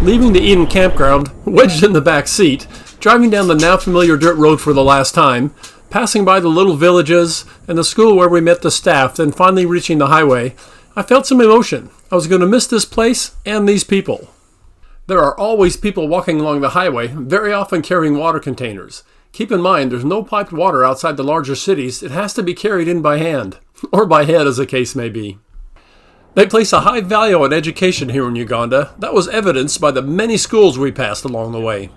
Leaving the Eden campground, wedged in the back seat, driving down the now familiar dirt road for the last time, passing by the little villages and the school where we met the staff, then finally reaching the highway, I felt some emotion. I was going to miss this place and these people. There are always people walking along the highway, very often carrying water containers. Keep in mind, there's no piped water outside the larger cities. It has to be carried in by hand, or by head as the case may be. They place a high value on education here in Uganda. That was evidenced by the many schools we passed along the way.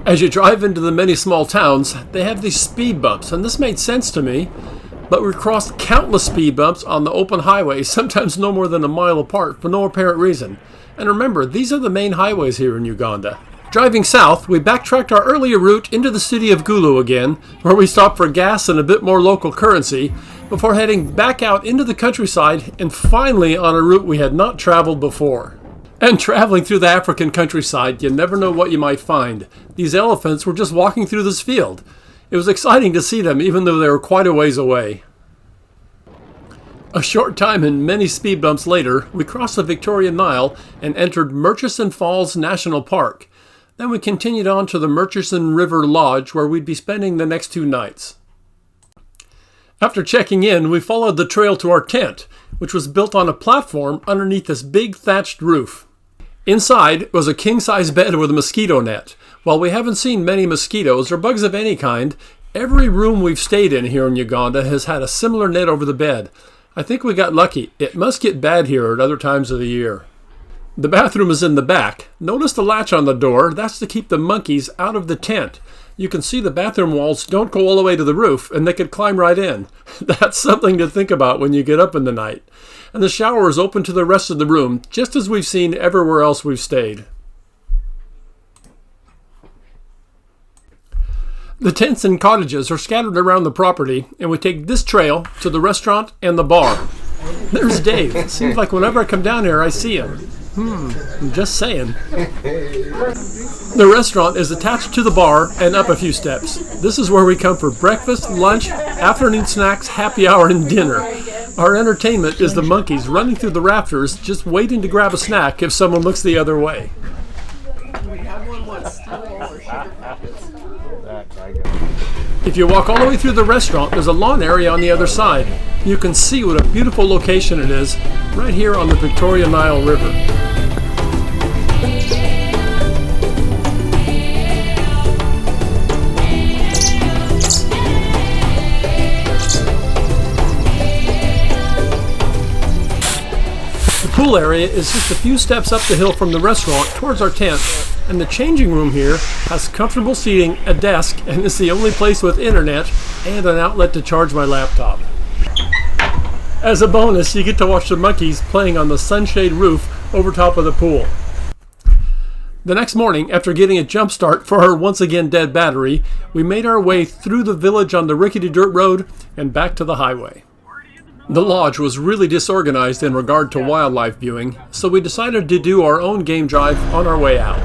As you drive into the many small towns, they have these speed bumps, and this made sense to me. But we crossed countless speed bumps on the open highways, sometimes no more than a mile apart, for no apparent reason. And remember, these are the main highways here in Uganda. Driving south, we backtracked our earlier route into the city of Gulu again, where we stopped for gas and a bit more local currency, before heading back out into the countryside and finally on a route we had not traveled before. And traveling through the African countryside, you never know what you might find. These elephants were just walking through this field. It was exciting to see them, even though they were quite a ways away. A short time and many speed bumps later, we crossed the Victoria Nile and entered Murchison Falls National Park. Then we continued on to the Murchison River Lodge, where we'd be spending the next 2 nights. After checking in, we followed the trail to our tent, which was built on a platform underneath this big thatched roof. Inside was a king-size bed with a mosquito net. While we haven't seen many mosquitoes or bugs of any kind, every room we've stayed in here in Uganda has had a similar net over the bed. I think we got lucky. It must get bad here at other times of the year. The bathroom is in the back. Notice the latch on the door. That's to keep the monkeys out of the tent. You can see the bathroom walls don't go all the way to the roof, and they could climb right in. That's something to think about when you get up in the night. And the shower is open to the rest of the room, just as we've seen everywhere else we've stayed. The tents and cottages are scattered around the property, and we take this trail to the restaurant and the bar. There's Dave. It seems like whenever I come down here, I see him. I'm just saying. The restaurant is attached to the bar and up a few steps. This is where we come for breakfast, lunch, afternoon snacks, happy hour, and dinner. Our entertainment is the monkeys running through the rafters, just waiting to grab a snack if someone looks the other way. If you walk all the way through the restaurant, there's a lawn area on the other side. You can see what a beautiful location it is, right here on the Victoria Nile River. The pool area is just a few steps up the hill from the restaurant towards our tent, and the changing room here has comfortable seating, a desk, and is the only place with internet and an outlet to charge my laptop. As a bonus, you get to watch the monkeys playing on the sunshade roof over top of the pool. The next morning, after getting a jump start for our once again dead battery, we made our way through the village on the rickety dirt road and back to the highway. The lodge was really disorganized in regard to wildlife viewing, so we decided to do our own game drive on our way out.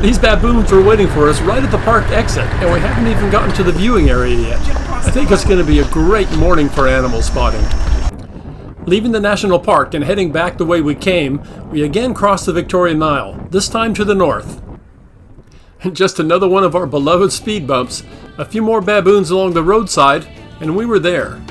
These baboons were waiting for us right at the park exit, and we haven't even gotten to the viewing area yet. I think it's going to be a great morning for animal spotting. Leaving the national park and heading back the way we came, we again crossed the Victoria Nile, this time to the north. Just another one of our beloved speed bumps, a few more baboons along the roadside, and we were there.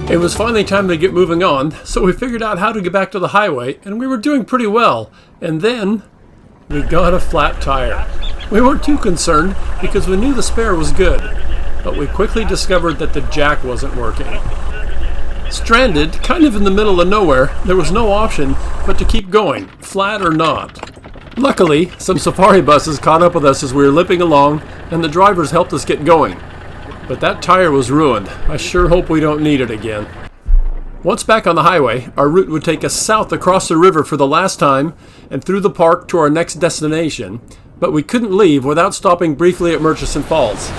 It was finally time to get moving on, so we figured out how to get back to the highway, and we were doing pretty well. And then we got a flat tire. We weren't too concerned because we knew the spare was good, but we quickly discovered that the jack wasn't working. Stranded, kind of in the middle of nowhere, there was no option but to keep going, flat or not. Luckily, some safari buses caught up with us as we were limping along, and the drivers helped us get going. But that tire was ruined. I sure hope we don't need it again. Once back on the highway, our route would take us south across the river for the last time and through the park to our next destination, but we couldn't leave without stopping briefly at Murchison Falls.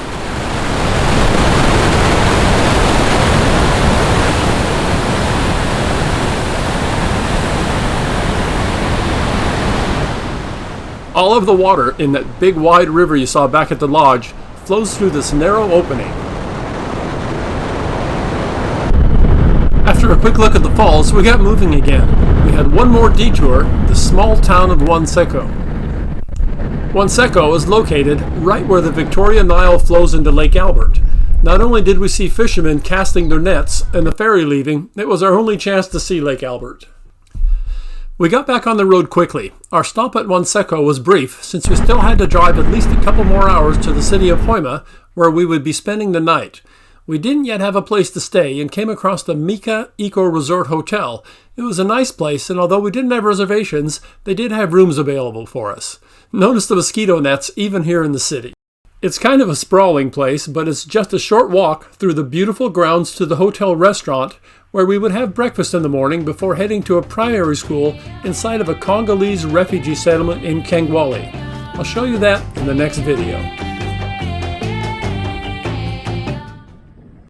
All of the water in that big wide river you saw back at the lodge flows through this narrow opening. After a quick look at the falls, we got moving again. We had one more detour, the small town of Wanseko. Wanseko is located right where the Victoria Nile flows into Lake Albert. Not only did we see fishermen casting their nets and the ferry leaving, it was our only chance to see Lake Albert. We got back on the road quickly. Our stop at Wanseko was brief, since we still had to drive at least a couple more hours to the city of Hoima, where we would be spending the night. We didn't yet have a place to stay and came across the Mika Eco Resort Hotel. It was a nice place, and although we didn't have reservations, they did have rooms available for us. Notice the mosquito nets even here in the city. It's kind of a sprawling place, but it's just a short walk through the beautiful grounds to the hotel restaurant, where we would have breakfast in the morning before heading to a primary school inside of a Congolese refugee settlement in Kangwali. I'll show you that in the next video.